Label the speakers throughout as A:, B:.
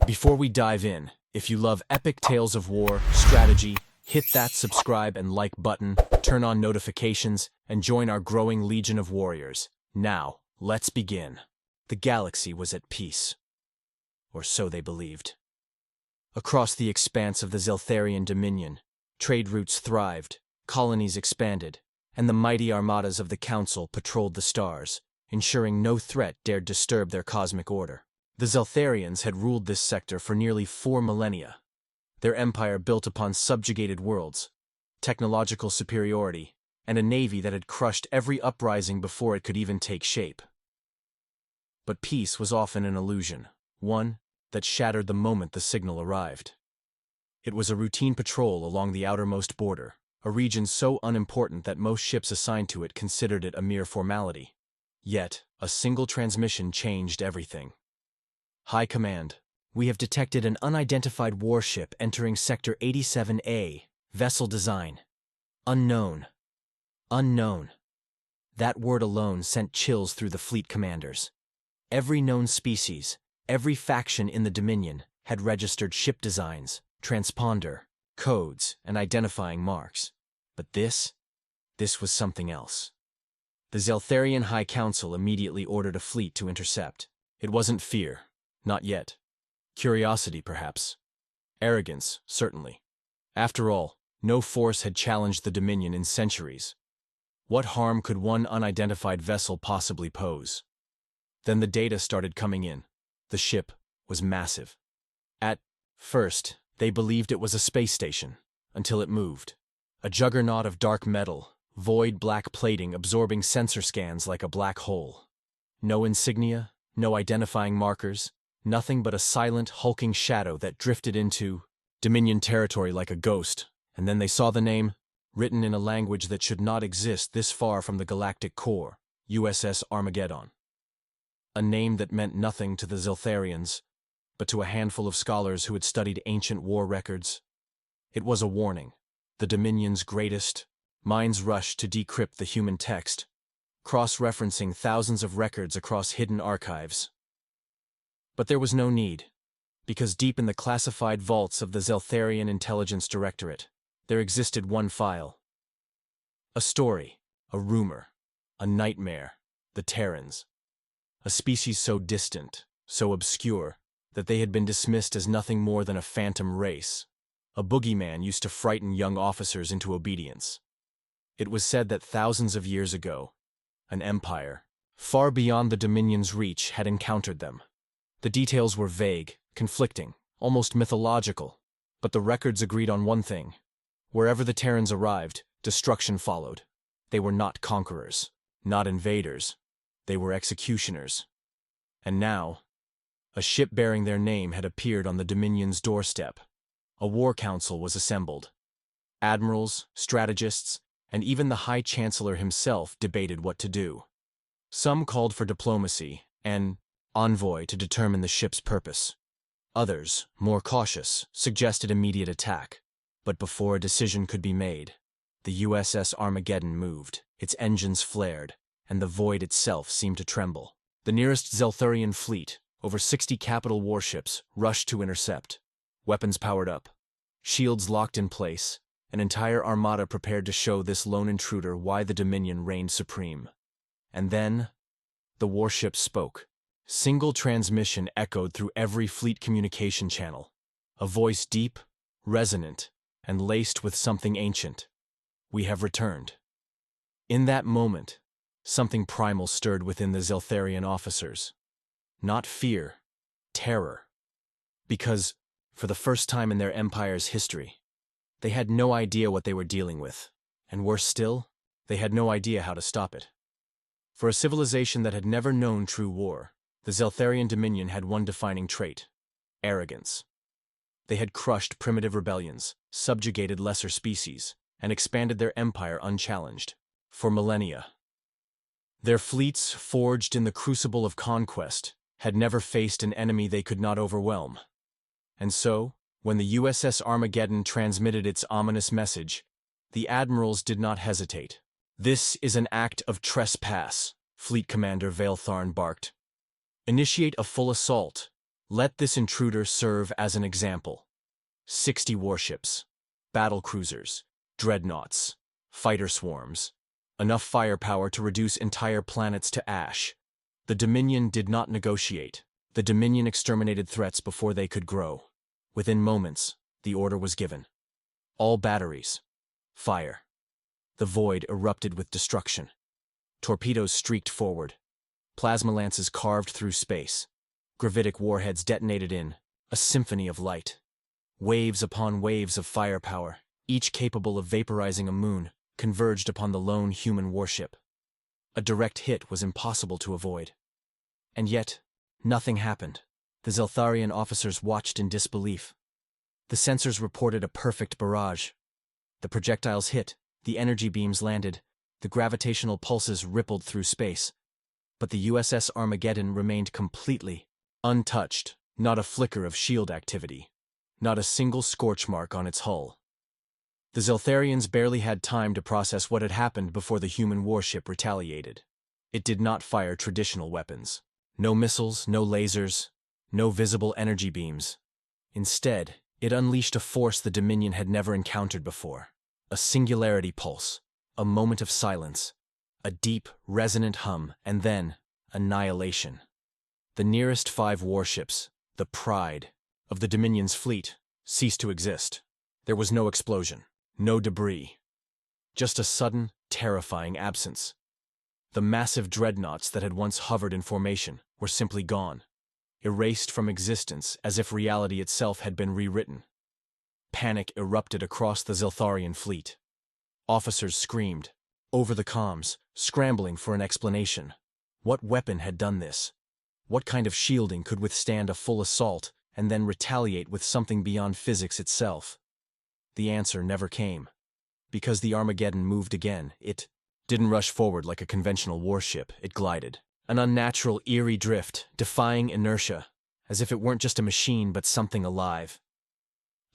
A: Before we dive in, if you love epic tales of war, strategy, hit that subscribe and like button, turn on notifications, and join our growing legion of warriors. Now, let's begin. The galaxy was at peace. Or so they believed. Across the expanse of the Zeltharian Dominion, trade routes thrived, colonies expanded, and the mighty armadas of the Council patrolled the stars, ensuring no threat dared disturb their cosmic order. The Zeltharians had ruled this sector for nearly 4 millennia, their empire built upon subjugated worlds, technological superiority, and a navy that had crushed every uprising before it could even take shape. But peace was often an illusion, one that shattered the moment the signal arrived. It was a routine patrol along the outermost border, a region so unimportant that most ships assigned to it considered it a mere formality. Yet, a single transmission changed everything. High Command, we have detected an unidentified warship entering Sector 87A, vessel design. Unknown. Unknown. That word alone sent chills through the fleet commanders. Every known species, every faction in the Dominion, had registered ship designs, transponder, codes, and identifying marks. But this was something else. The Zeltharian High Council immediately ordered a fleet to intercept. It wasn't fear. Not yet. Curiosity, perhaps. Arrogance, certainly. After all, no force had challenged the Dominion in centuries. What harm could one unidentified vessel possibly pose? Then the data started coming in. The ship was massive. At first, they believed it was a space station, until it moved. A juggernaut of dark metal, void black plating absorbing sensor scans like a black hole. No insignia, no identifying markers. Nothing but a silent, hulking shadow that drifted into Dominion territory like a ghost, and then they saw the name, written in a language that should not exist this far from the galactic core, USS Armageddon. A name that meant nothing to the Zeltharians, but to a handful of scholars who had studied ancient war records. It was a warning. The Dominion's greatest minds rushed to decrypt the human text, cross-referencing thousands of records across hidden archives. But there was no need, because deep in the classified vaults of the Zeltharian Intelligence Directorate, there existed one file. A story, a rumor, a nightmare, the Terrans. A species so distant, so obscure, that they had been dismissed as nothing more than a phantom race. A boogeyman used to frighten young officers into obedience. It was said that thousands of years ago, an empire, far beyond the Dominion's reach, had encountered them. The details were vague, conflicting, almost mythological, but the records agreed on one thing. Wherever the Terrans arrived, destruction followed. They were not conquerors, not invaders. They were executioners. And now, a ship bearing their name had appeared on the Dominion's doorstep. A war council was assembled. Admirals, strategists, and even the High Chancellor himself debated what to do. Some called for diplomacy and envoy to determine the ship's purpose. Others, more cautious, suggested immediate attack. But before a decision could be made, the USS Armageddon moved, its engines flared, and the void itself seemed to tremble. The nearest Zeltharian fleet, over 60 capital warships, rushed to intercept. Weapons powered up, shields locked in place, an entire armada prepared to show this lone intruder why the Dominion reigned supreme. And then, the warship spoke. Single transmission echoed through every fleet communication channel, a voice deep, resonant, and laced with something ancient. We have returned. In that moment, something primal stirred within the Zeltharian officers. Not fear, terror. Because, for the first time in their empire's history, they had no idea what they were dealing with, and worse still, they had no idea how to stop it. For a civilization that had never known true war, the Zeltharian Dominion had one defining trait: arrogance. They had crushed primitive rebellions, subjugated lesser species, and expanded their empire unchallenged, for millennia. Their fleets, forged in the crucible of conquest, had never faced an enemy they could not overwhelm. And so, when the USS Armageddon transmitted its ominous message, the admirals did not hesitate. "This is an act of trespass," Fleet Commander Vailtharn barked. "Initiate a full assault, Let this intruder serve as an example. 60 warships, battle cruisers, dreadnoughts, fighter swarms, enough firepower to reduce entire planets to ash. The Dominion did not negotiate. The Dominion exterminated threats before they could grow. Within moments, the order was given. All batteries. Fire. The void erupted with destruction. Torpedoes streaked forward. Plasma lances carved through space. Gravitic warheads detonated in a symphony of light. Waves upon waves of firepower, each capable of vaporizing a moon, converged upon the lone human warship. A direct hit was impossible to avoid. And yet, nothing happened. The Zeltharian officers watched in disbelief. The sensors reported a perfect barrage. The projectiles hit, the energy beams landed, the gravitational pulses rippled through space. But the USS Armageddon remained completely untouched, not a flicker of shield activity, not a single scorch mark on its hull. The Zeltharians barely had time to process what had happened before the human warship retaliated. It did not fire traditional weapons. No missiles, no lasers, no visible energy beams. Instead, it unleashed a force the Dominion had never encountered before. A singularity pulse, a moment of silence, a deep, resonant hum, and then annihilation. The nearest 5 warships, the pride of the Dominion's fleet, ceased to exist. There was no explosion, no debris. Just a sudden, terrifying absence. The massive dreadnoughts that had once hovered in formation were simply gone, erased from existence as if reality itself had been rewritten. Panic erupted across the Zeltharian fleet. Officers screamed, over the comms, scrambling for an explanation. What weapon had done this? What kind of shielding could withstand a full assault and then retaliate with something beyond physics itself? The answer never came. Because the Armageddon moved again, it didn't rush forward like a conventional warship, it glided. An unnatural, eerie drift, defying inertia, as if it weren't just a machine but something alive.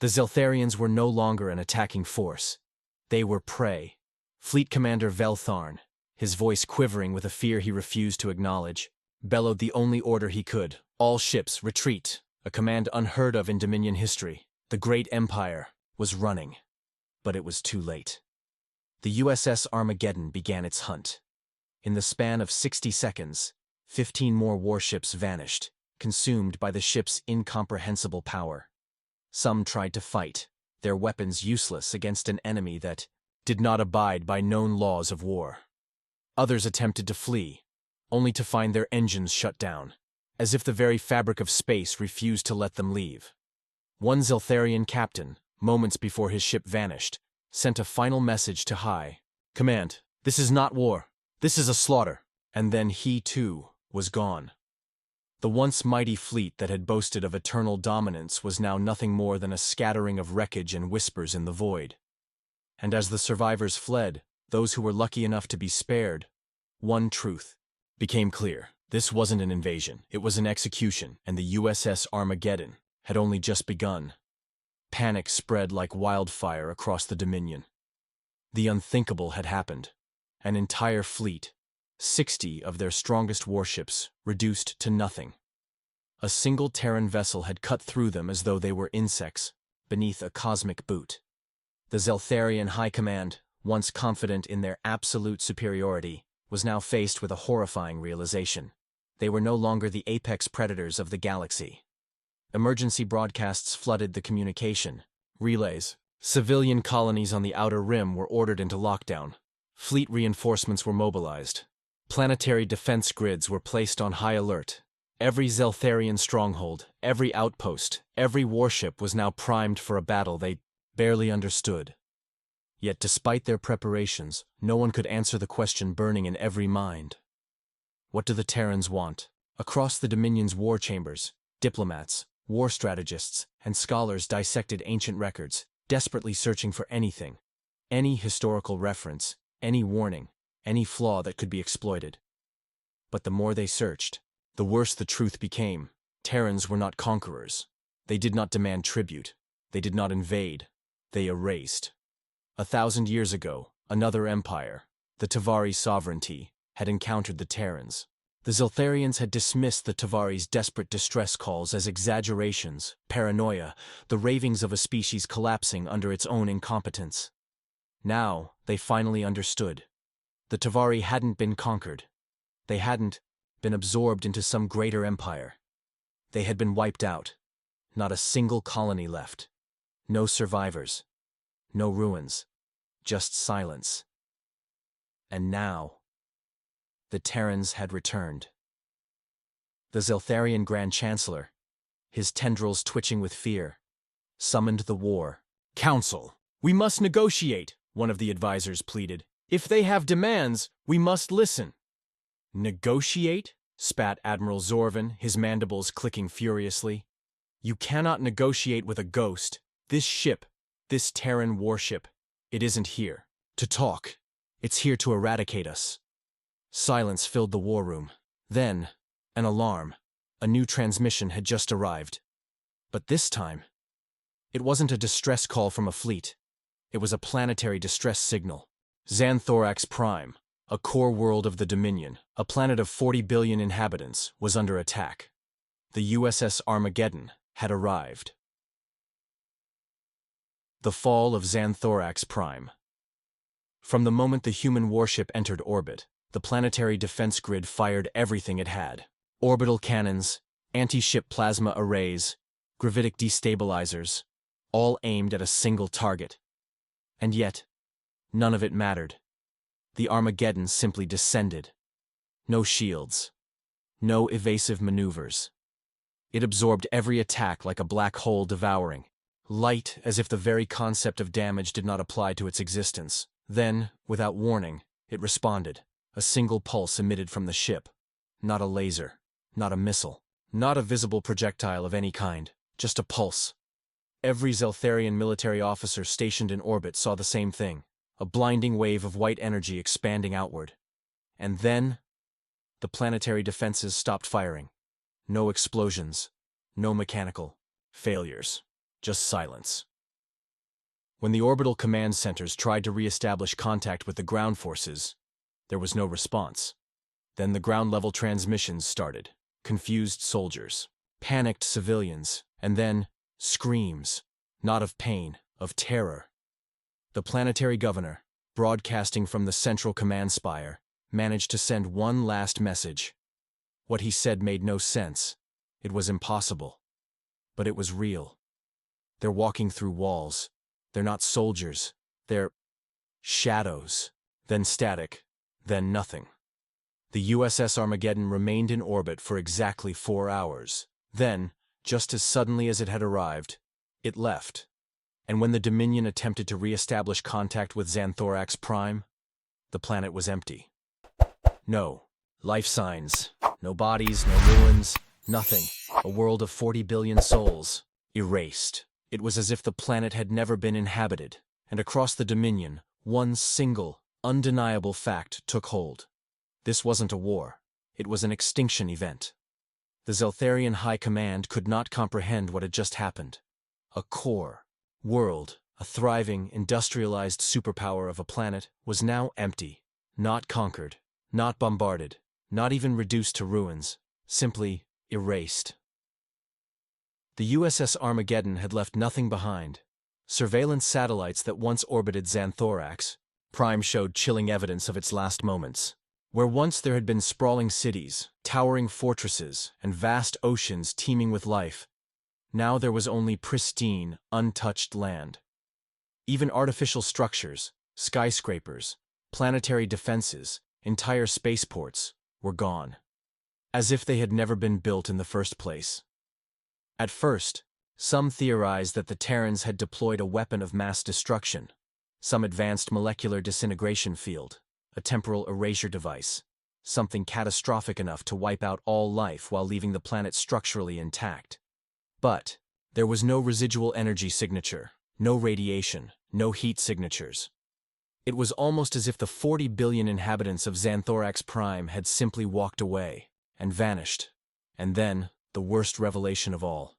A: The Zeltharians were no longer an attacking force. They were prey. Fleet Commander Veltharn, his voice quivering with a fear he refused to acknowledge, bellowed the only order he could. All ships, retreat, a command unheard of in Dominion history. The great empire was running. But it was too late. The USS Armageddon began its hunt. In the span of 60 seconds, 15 more warships vanished, consumed by the ship's incomprehensible power. Some tried to fight, their weapons useless against an enemy that did not abide by known laws of war. Others attempted to flee, only to find their engines shut down, as if the very fabric of space refused to let them leave. One Zeltharian captain, moments before his ship vanished, sent a final message to High Command. This is not war. This is a slaughter. And then he, too, was gone. The once mighty fleet that had boasted of eternal dominance was now nothing more than a scattering of wreckage and whispers in the void. And as the survivors fled, those who were lucky enough to be spared, one truth became clear. This wasn't an invasion, it was an execution, and the USS Armageddon had only just begun. Panic spread like wildfire across the Dominion. The unthinkable had happened. An entire fleet, 60 of their strongest warships, reduced to nothing. A single Terran vessel had cut through them as though they were insects, beneath a cosmic boot. The Zeltharian High Command, once confident in their absolute superiority, was now faced with a horrifying realization. They were no longer the apex predators of the galaxy. Emergency broadcasts flooded the communication. Relays. Civilian colonies on the outer rim were ordered into lockdown. Fleet reinforcements were mobilized. Planetary defense grids were placed on high alert. Every Zeltharian stronghold, every outpost, every warship was now primed for a battle they barely understood. Yet despite their preparations, no one could answer the question burning in every mind. What do the Terrans want? Across the Dominion's war chambers, diplomats, war strategists, and scholars dissected ancient records, desperately searching for anything, any historical reference, any warning, any flaw that could be exploited. But the more they searched, the worse the truth became. Terrans were not conquerors. They did not demand tribute. They did not invade. They erased. 1,000 years ago, another empire, the Tavari sovereignty, had encountered the Terrans. The Ziltharians had dismissed the Tavari's desperate distress calls as exaggerations, paranoia, the ravings of a species collapsing under its own incompetence. Now, they finally understood. The Tavari hadn't been conquered. They hadn't been absorbed into some greater empire. They had been wiped out. Not a single colony left. No survivors. No ruins. Just silence. And now, the Terrans had returned. The Ziltharian Grand Chancellor, his tendrils twitching with fear, summoned the war. "Council, we must negotiate," one of the advisors pleaded. "If they have demands, we must listen." "Negotiate?" spat Admiral Zorvan, his mandibles clicking furiously. "You cannot negotiate with a ghost. This ship, this Terran warship, it isn't here to talk. It's here to eradicate us." Silence filled the war room. Then, an alarm. A new transmission had just arrived. But this time, it wasn't a distress call from a fleet. It was a planetary distress signal. Xanthorax Prime, a core world of the Dominion, a planet of 40 billion inhabitants, was under attack. The USS Armageddon had arrived. The fall of Xanthorax Prime. From the moment the human warship entered orbit, the planetary defense grid fired everything it had. Orbital cannons, anti-ship plasma arrays, gravitic destabilizers, all aimed at a single target. And yet, none of it mattered. The Armageddon simply descended. No shields. No evasive maneuvers. It absorbed every attack like a black hole devouring. Light as if the very concept of damage did not apply to its existence. Then, without warning, it responded. A single pulse emitted from the ship. Not a laser. Not a missile. Not a visible projectile of any kind. Just a pulse. Every Ziltharian military officer stationed in orbit saw the same thing. A blinding wave of white energy expanding outward. And then, the planetary defenses stopped firing. No explosions. No mechanical failures. Just silence. When the orbital command centers tried to re-establish contact with the ground forces, there was no response. Then the ground-level transmissions started. Confused soldiers, panicked civilians, and then screams, not of pain, of terror. The planetary governor, broadcasting from the central command spire, managed to send one last message. What he said made no sense. It was impossible. But it was real. They're walking through walls. They're not soldiers. They're shadows. Then static. Then nothing. The USS Armageddon remained in orbit for exactly 4 hours. Then, just as suddenly as it had arrived, it left. And when the Dominion attempted to re-establish contact with Xanthorax Prime, the planet was empty. No life signs, no bodies, no ruins, nothing. A world of 40 billion souls. Erased. It was as if the planet had never been inhabited, and across the Dominion, one single, undeniable fact took hold. This wasn't a war. It was an extinction event. The Ziltharian High Command could not comprehend what had just happened. A core world, a thriving, industrialized superpower of a planet, was now empty. Not conquered, not bombarded, not even reduced to ruins, simply erased. The USS Armageddon had left nothing behind. Surveillance satellites that once orbited Xanthorax Prime showed chilling evidence of its last moments. Where once there had been sprawling cities, towering fortresses, and vast oceans teeming with life, now there was only pristine, untouched land. Even artificial structures, skyscrapers, planetary defenses, entire spaceports were gone. As if they had never been built in the first place. At first, some theorized that the Terrans had deployed a weapon of mass destruction, some advanced molecular disintegration field, a temporal erasure device, something catastrophic enough to wipe out all life while leaving the planet structurally intact. But there was no residual energy signature, no radiation, no heat signatures. It was almost as if the 40 billion inhabitants of Xanthorax Prime had simply walked away and vanished. And then, the worst revelation of all.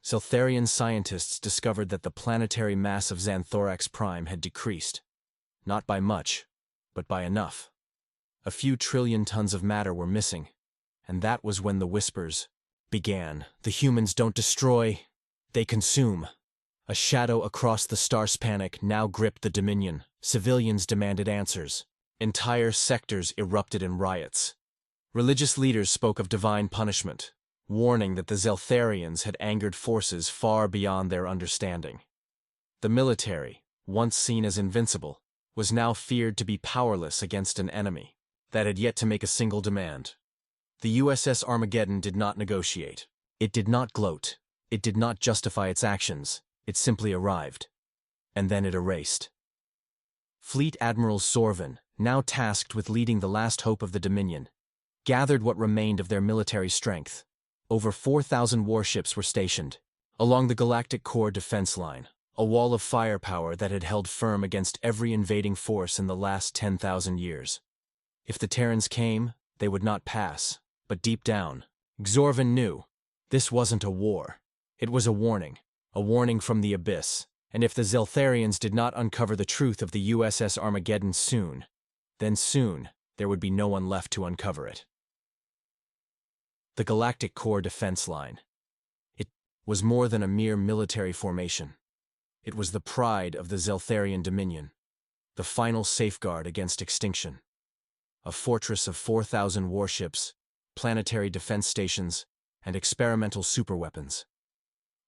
A: Ziltharian scientists discovered that the planetary mass of Xanthorax Prime had decreased. Not by much, but by enough. A few trillion tons of matter were missing, And that was when the whispers began. The humans don't destroy, they consume. A shadow across the star's panic now gripped the Dominion. Civilians demanded answers. Entire sectors erupted in riots. Religious leaders spoke of divine punishment, warning that the Zeltharians had angered forces far beyond their understanding. The military, once seen as invincible, was now feared to be powerless against an enemy that had yet to make a single demand. The USS Armageddon did not negotiate. It did not gloat. It did not justify its actions. It simply arrived. And then it erased. Fleet Admiral Zorvan, now tasked with leading the last hope of the Dominion, gathered what remained of their military strength. Over 4,000 warships were stationed along the Galactic Core defense line, a wall of firepower that had held firm against every invading force in the last 10,000 years. If the Terrans came, they would not pass. But deep down, Zorvan knew this wasn't a war. It was a warning from the abyss. And if the Zeltharians did not uncover the truth of the USS Armageddon soon, then soon there would be no one left to uncover it. The Galactic Core defense line. It was more than a mere military formation. It was the pride of the Zeltharian Dominion, the final safeguard against extinction. A fortress of 4,000 warships, planetary defense stations, and experimental superweapons.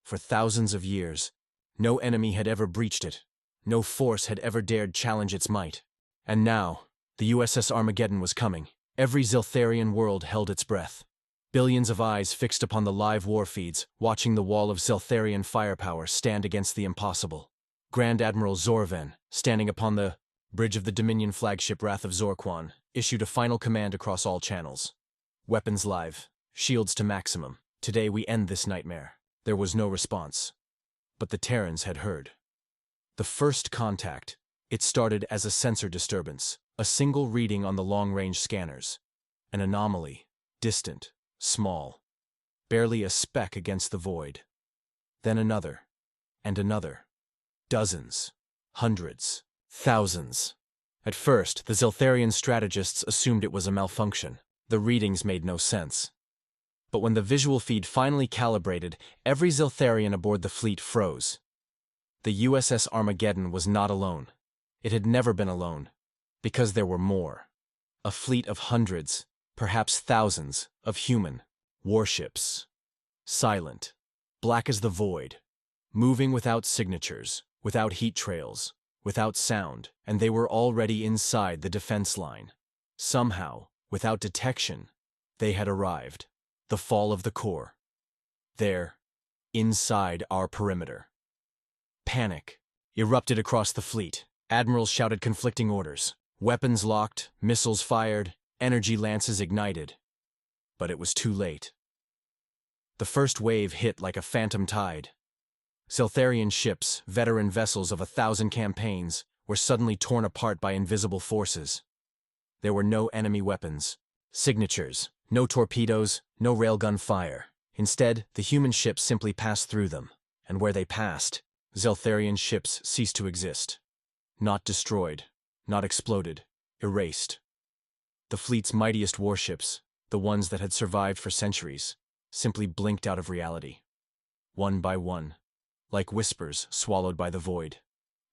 A: For thousands of years, no enemy had ever breached it. No force had ever dared challenge its might. And now, the USS Armageddon was coming. Every Zeltharian world held its breath. Billions of eyes fixed upon the live war feeds, watching the wall of Zeltharian firepower stand against the impossible. Grand Admiral Zorvan, standing upon the bridge of the Dominion flagship Wrath of Zorquan, issued a final command across all channels. Weapons live, shields to maximum. Today we end this nightmare. There was no response. But the Terrans had heard. The first contact. It started as a sensor disturbance, a single reading on the long-range scanners. An anomaly, distant, small, barely a speck against the void. Then another, and another. Dozens, hundreds, thousands. At first, the Zeltharian strategists assumed it was a malfunction. The readings made no sense. But when the visual feed finally calibrated, every Zeltharian aboard the fleet froze. The USS Armageddon was not alone. It had never been alone, because there were more. A fleet of hundreds, perhaps thousands, of human warships. Silent, black as the void, moving without signatures, without heat trails, without sound, and they were already inside the defense line. Somehow, without detection, they had arrived. The fall of the core. There, inside our perimeter. Panic erupted across the fleet. Admirals shouted conflicting orders. Weapons locked, missiles fired, energy lances ignited. But it was too late. The first wave hit like a phantom tide. Zeltharian ships, veteran vessels of 1,000 campaigns, were suddenly torn apart by invisible forces. There were no enemy weapons, signatures, no torpedoes, no railgun fire. Instead, the human ships simply passed through them, and where they passed, Zeltharian ships ceased to exist. Not destroyed, not exploded, erased. The fleet's mightiest warships, the ones that had survived for centuries, simply blinked out of reality. One by one, like whispers swallowed by the void.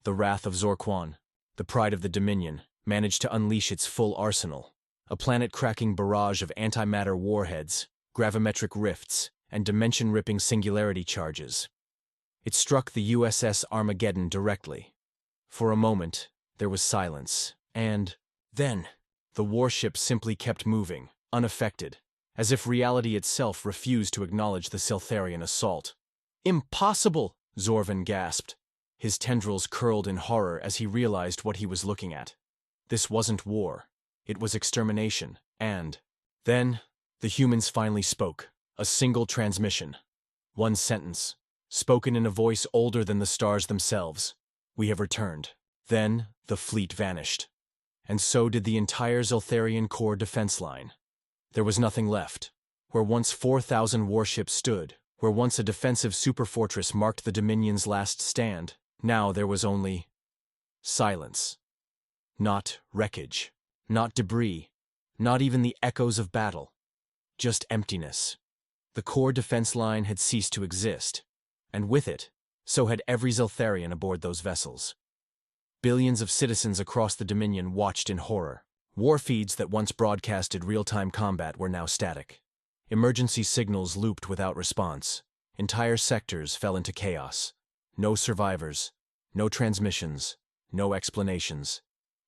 A: The Wrath of Zorquan, the pride of the Dominion, managed to unleash its full arsenal. A planet-cracking barrage of antimatter warheads, gravimetric rifts, and dimension-ripping singularity charges. It struck the USS Armageddon directly. For a moment, there was silence, and then the warship simply kept moving, unaffected, as if reality itself refused to acknowledge the Zeltharian assault. "Impossible!" Zorvan gasped. His tendrils curled in horror as he realized what he was looking at. This wasn't war. It was extermination, and then the humans finally spoke. A single transmission. One sentence, spoken in a voice older than the stars themselves. "We have returned." Then the fleet vanished. And so did the entire Zeltharian core defense line. There was nothing left. Where once 4,000 warships stood, where once a defensive superfortress marked the Dominion's last stand, now there was only silence. Not wreckage. Not debris, not even the echoes of battle. just emptiness. The core defense line had ceased to exist, and with it, so had every Zeltharian aboard those vessels. Billions of citizens across the Dominion watched in horror. War feeds that once broadcasted real-time combat were now static. Emergency signals looped without response. Entire sectors fell into chaos. No survivors, no transmissions, no explanations.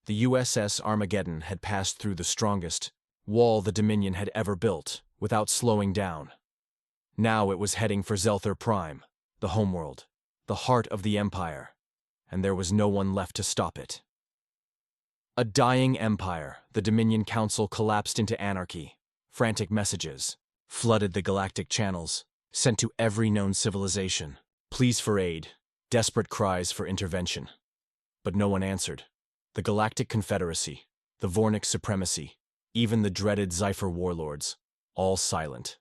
A: The USS Armageddon had passed through the strongest wall the Dominion had ever built, without slowing down. Now it was heading for Zelthar Prime, the homeworld, the heart of the Empire, and there was no one left to stop it. A dying empire, the Dominion Council collapsed into anarchy. Frantic messages flooded the galactic channels, sent to every known civilization. Pleas for aid, desperate cries for intervention. But no one answered. The Galactic Confederacy, the Vornic Supremacy, even the dreaded Zephyr warlords, all silent.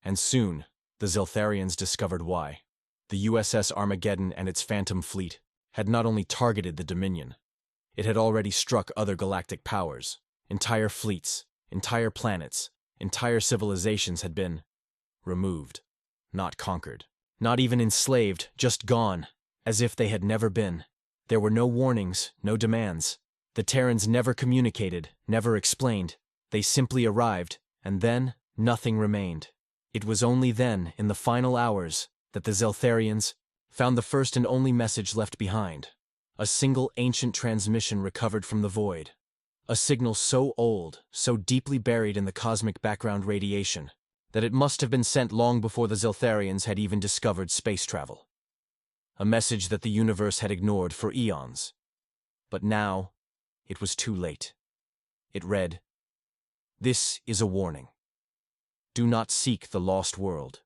A: And soon, the Zeltharians discovered why. The USS Armageddon and its Phantom Fleet had not only targeted the Dominion, it had already struck other galactic powers. Entire fleets, entire planets, entire civilizations had been removed, not conquered, not even enslaved, just gone, as if they had never been. There were no warnings, no demands. The Terrans never communicated, never explained. They simply arrived, and then nothing remained. It was only then, in the final hours, that the Zeltharians found the first and only message left behind. A single ancient transmission recovered from the void. A signal so old, so deeply buried in the cosmic background radiation, that it must have been sent long before the Zeltharians had even discovered space travel. A message that the universe had ignored for eons. But now, it was too late. It read, "This is a warning. Do not seek the lost world.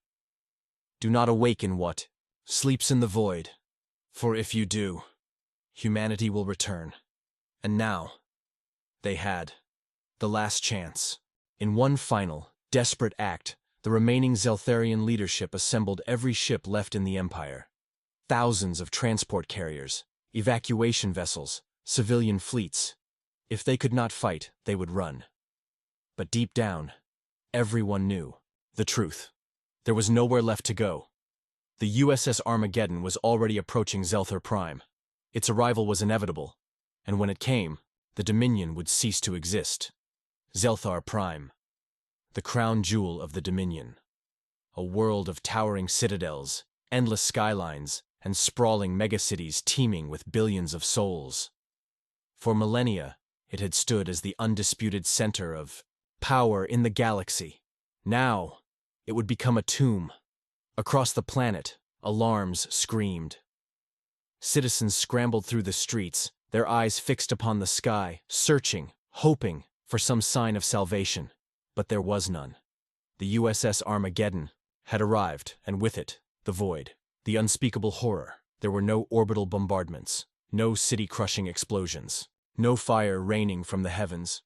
A: Do not awaken what sleeps in the void, for if you do, humanity will return." And now, they had the last chance. In one final, desperate act, the remaining Zeltharian leadership assembled every ship left in the Empire. Thousands of transport carriers, evacuation vessels, civilian fleets. If they could not fight, they would run. But deep down, everyone knew the truth. There was nowhere left to go. The USS Armageddon was already approaching Zelthar Prime. Its arrival was inevitable, and when it came, the Dominion would cease to exist. Zelthar Prime, the crown jewel of the Dominion. A world of towering citadels, endless skylines, and sprawling megacities teeming with billions of souls. For millennia, it had stood as the undisputed center of power in the galaxy. Now, it would become a tomb. Across the planet, alarms screamed. Citizens scrambled through the streets, their eyes fixed upon the sky, searching, hoping for some sign of salvation. But there was none. The USS Armageddon had arrived, and with it, the void, the unspeakable horror. There were no orbital bombardments, no city-crushing explosions, no fire raining from the heavens.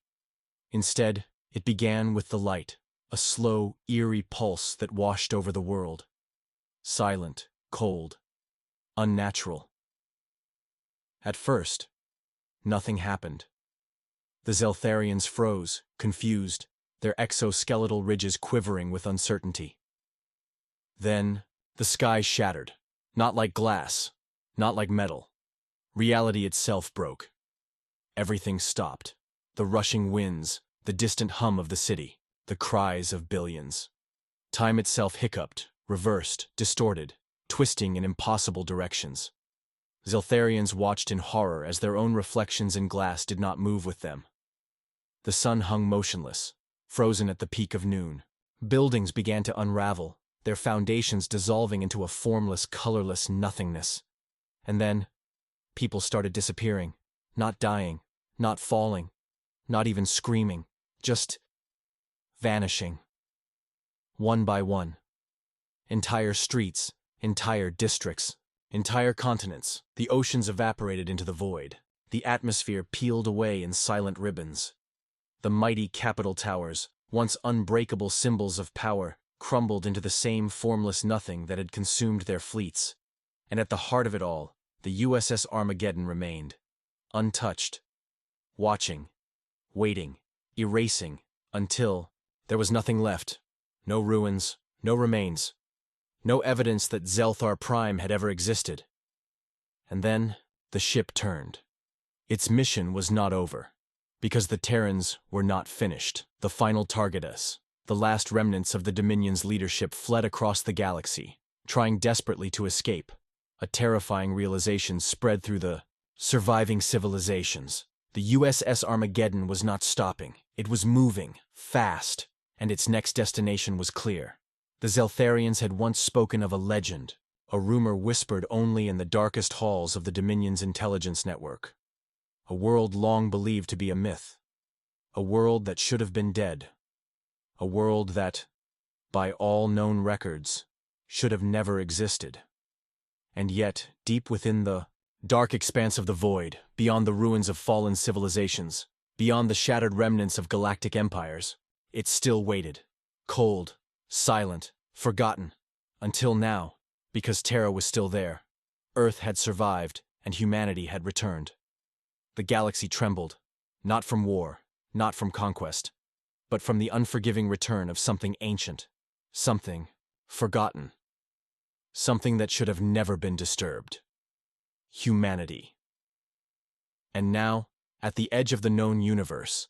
A: Instead, it began with the light, a slow, eerie pulse that washed over the world. Silent, cold, unnatural. At first, nothing happened. The Zeltharians froze, confused, their exoskeletal ridges quivering with uncertainty. Then, the sky shattered, not like glass, not like metal. Reality itself broke. Everything stopped. The rushing winds, the distant hum of the city, the cries of billions. Time itself hiccuped, reversed, distorted, twisting in impossible directions. Zeltharians watched in horror as their own reflections in glass did not move with them. The sun hung motionless, frozen at the peak of noon. Buildings began to unravel, their foundations dissolving into a formless, colorless nothingness. And then, people started disappearing, not dying, not falling, not even screaming, just vanishing. One by one. Entire streets, entire districts, entire continents, the oceans evaporated into the void. The atmosphere peeled away in silent ribbons. The mighty Capitol towers, once unbreakable symbols of power, crumbled into the same formless nothing that had consumed their fleets. And at the heart of it all, the USS Armageddon remained, untouched, watching, waiting, erasing, until, There was nothing left. No ruins, no remains, no evidence that Zelthar Prime had ever existed. And then, the ship turned. Its mission was not over, because the Terrans were not finished. The final target, the last remnants of the Dominion's leadership, fled across the galaxy, trying desperately to escape. A terrifying realization spread through the surviving civilizations. The USS Armageddon was not stopping. It was moving, fast, and its next destination was clear. The Zeltharians had once spoken of a legend, a rumor whispered only in the darkest halls of the Dominion's intelligence network. A world long believed to be a myth. A world that should have been dead. A world that, by all known records, should have never existed. And yet, deep within the dark expanse of the void, beyond the ruins of fallen civilizations, beyond the shattered remnants of galactic empires, it still waited, cold, silent, forgotten, until now, because Terra was still there. Earth had survived, and humanity had returned. The galaxy trembled, not from war, not from conquest, but from the unforgiving return of something ancient, something forgotten, something that should have never been disturbed. Humanity. And now, at the edge of the known universe,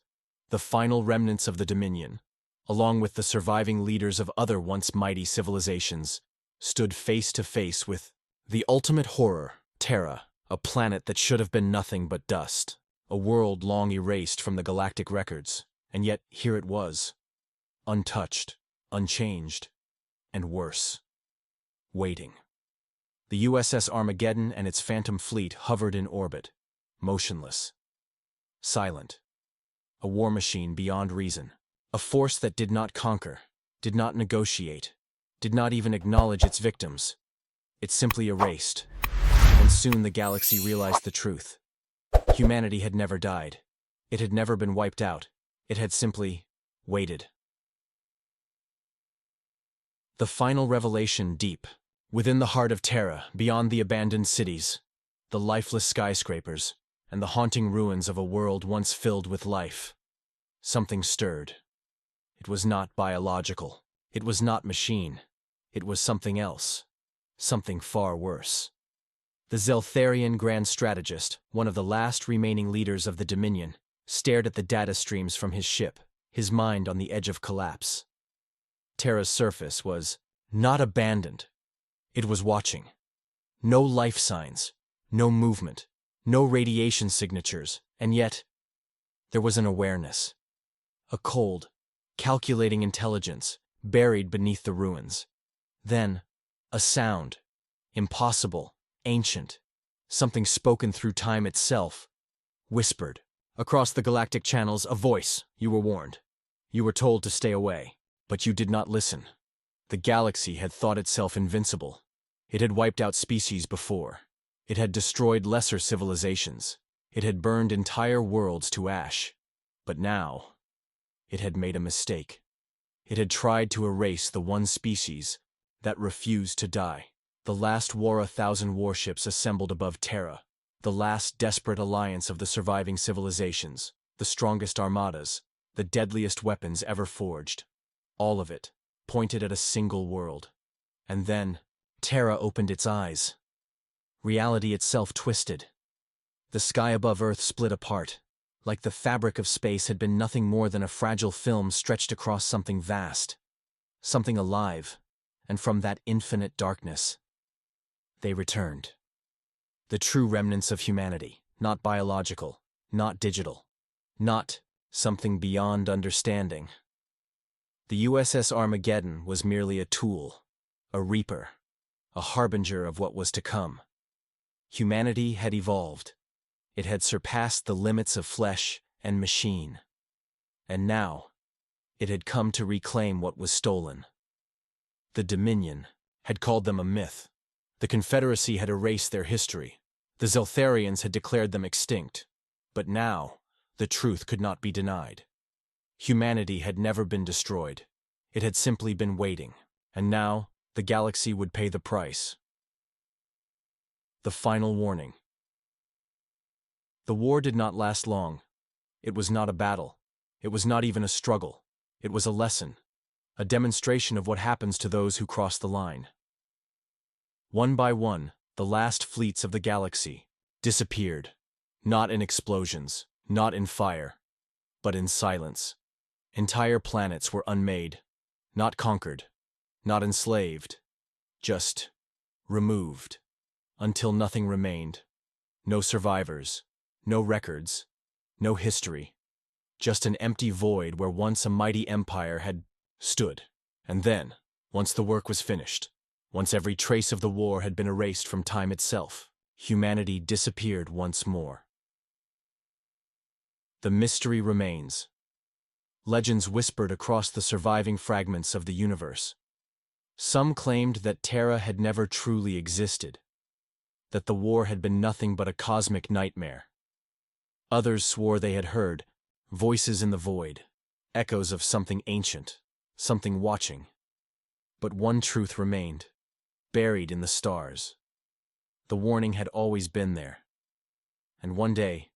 A: the final remnants of the Dominion, along with the surviving leaders of other once mighty civilizations, stood face to face with the ultimate horror, Terra, a planet that should have been nothing but dust, a world long erased from the galactic records, and yet here it was, untouched, unchanged, and worse, waiting. The USS Armageddon and its phantom fleet hovered in orbit, motionless, silent, a war machine beyond reason, a force that did not conquer, did not negotiate, did not even acknowledge its victims. It simply erased, and soon the galaxy realized the truth. Humanity had never died. It had never been wiped out. It had simply waited. The final revelation deep, within the heart of Terra, beyond the abandoned cities, the lifeless skyscrapers, and the haunting ruins of a world once filled with life. Something stirred. It was not biological. It was not machine. It was something else. Something far worse. The Zeltharian Grand Strategist, one of the last remaining leaders of the Dominion, stared at the data streams from his ship, his mind on the edge of collapse. Terra's surface was not abandoned. It was watching. No life signs, no movement, no radiation signatures, and yet there was an awareness. A cold, calculating intelligence buried beneath the ruins. Then, a sound, impossible, ancient, something spoken through time itself, whispered. Across the galactic channels, a voice. You were warned. You were told to stay away, but you did not listen. The galaxy had thought itself invincible. It had wiped out species before. It had destroyed lesser civilizations. It had burned entire worlds to ash. But now, it had made a mistake. It had tried to erase the one species that refused to die. The last war 1,000 warships assembled above Terra. The last desperate alliance of the surviving civilizations. The strongest armadas. The deadliest weapons ever forged. All of it pointed at a single world. And then, Terra opened its eyes. Reality itself twisted. The sky above Earth split apart, like the fabric of space had been nothing more than a fragile film stretched across something vast, something alive, and from that infinite darkness, they returned. The true remnants of humanity, not biological, not digital, not something beyond understanding. The USS Armageddon was merely a tool, a reaper, a harbinger of what was to come. Humanity had evolved. It had surpassed the limits of flesh and machine. And now, it had come to reclaim what was stolen. The Dominion had called them a myth. The Confederacy had erased their history. The Zeltharians had declared them extinct. But now, the truth could not be denied. Humanity had never been destroyed. It had simply been waiting. And now, the galaxy would pay the price. The final warning. The war did not last long. It was not a battle. It was not even a struggle. It was a lesson, a demonstration of what happens to those who cross the line. One by one, the last fleets of the galaxy disappeared, not in explosions, not in fire, but in silence. Entire planets were unmade, not conquered, not enslaved, just removed, until nothing remained. No survivors, no records, no history, just an empty void where once a mighty empire had stood. And then, once the work was finished, once every trace of the war had been erased from time itself, humanity disappeared once more. The mystery remains. Legends whispered across the surviving fragments of the universe. Some claimed that Terra had never truly existed, that the war had been nothing but a cosmic nightmare. Others swore they had heard voices in the void, echoes of something ancient, something watching. But one truth remained, buried in the stars. The warning had always been there. And one day,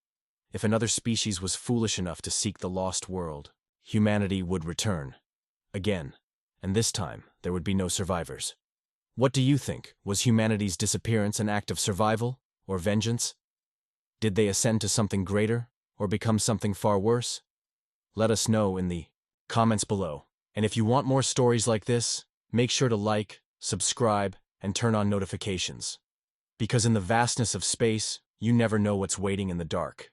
A: if another species was foolish enough to seek the lost world, humanity would return. Again. And this time, there would be no survivors. What do you think? Was humanity's disappearance an act of survival or vengeance? Did they ascend to something greater or become something far worse? Let us know in the comments below. And if you want more stories like this, make sure to like, subscribe, and turn on notifications. Because in the vastness of space, you never know what's waiting in the dark.